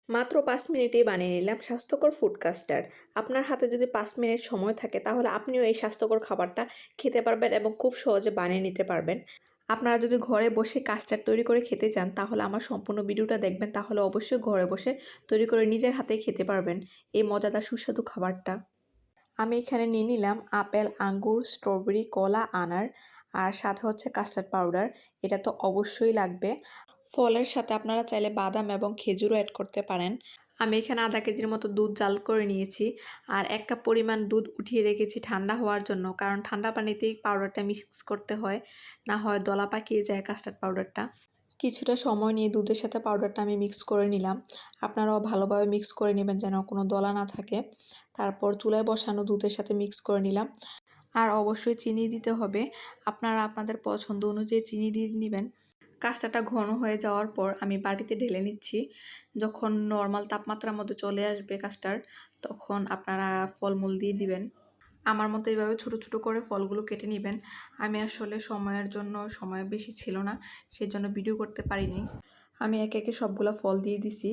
মাত্র ৫ মিনিটেই বানিয়ে নিলাম স্বাস্থ্যকর ফুড কাস্টার্ড। আপনার হাতে যদি ৫ মিনিট সময় থাকে তাহলে আপনিও এই স্বাস্থ্যকর খাবারটা খেতে পারবেন এবং খুব সহজে বানিয়ে নিতে পারবেন। আপনারা যদি ঘরে বসে কাস্টার্ড তৈরি করে খেতে চান তাহলে আমার সম্পূর্ণ ভিডিওটা দেখবেন, তাহলে অবশ্যই ঘরে বসে তৈরি করে নিজের হাতেই খেতে পারবেন এই মজাদার সুস্বাদু খাবারটা। আমি এখানে নিয়ে নিলাম আপেল, আঙ্গুর, স্ট্রবেরি, কলা, আনার আর সাথে হচ্ছে কাস্টার্ড পাউডার। এটা তো অবশ্যই লাগবে। ফলের সাথে আপনারা চাইলে বাদাম এবং খেজুরও অ্যাড করতে পারেন। আমি এখানে আধা কেজির মতো দুধ জাল করে নিয়েছি আর ১ কাপ পরিমাণ দুধ উঠিয়ে রেখেছি ঠান্ডা হওয়ার জন্য, কারণ ঠান্ডা পানিতেই পাউডারটা মিক্স করতে হয়, না হয় দলা পাকিয়ে যায় কাস্টার্ড পাউডারটা। কিছুটা সময় নিয়ে দুধের সাথে পাউডারটা আমি মিক্স করে নিলাম। আপনারাও ভালোভাবে মিক্স করে নেবেন যেন কোনো দলা না থাকে। তারপর চুলায় বসানো দুধের সাথে মিক্স করে নিলাম। আর অবশ্যই চিনি দিতে হবে। আপনারা আপনাদের পছন্দ অনুযায়ী চিনি দিয়ে নিবেন। কাস্টার্ডটা ঘন হয়ে যাওয়ার পর আমি বাটিতে ঢেলে নিচ্ছি। যখন নরমাল তাপমাত্রার মধ্যে চলে আসবে কাস্টার্ড, তখন আপনারা ফলমূল দিয়ে দিবেন। আমার মতো এইভাবে ছোট ছোট করে ফলগুলো কেটে নেবেন। আমি আসলে সময়ের জন্য সময় বেশি ছিল না, সেজন্য ভিডিও করতে পারিনি। আমি একে একে সবগুলা ফল দিয়ে দিছি।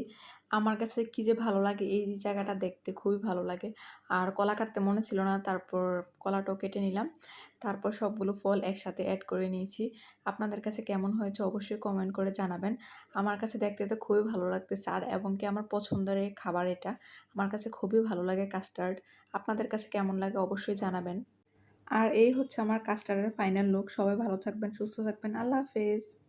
আমার কাছে কী যে ভালো লাগে, এই জায়গাটা দেখতে খুবই ভালো লাগে। আর কলা কাটতে মনে ছিল না, তারপর কলাটাও কেটে নিলাম। তারপর সবগুলো ফল একসাথে অ্যাড করে নিয়েছি। আপনাদের কাছে কেমন হয়েছে অবশ্যই কমেন্ট করে জানাবেন। আমার কাছে দেখতে তো খুবই ভালো লাগতেছে, আর এবং কি আমার পছন্দের খাবার এটা। আমার কাছে খুবই ভালো লাগে কাস্টার্ড। আপনাদের কাছে কেমন লাগে অবশ্যই জানাবেন। আর এই হচ্ছে আমার কাস্টার্ডের ফাইনাল লুক। সবাই ভালো থাকবেন, সুস্থ থাকবেন। আল্লাহ হাফেজ।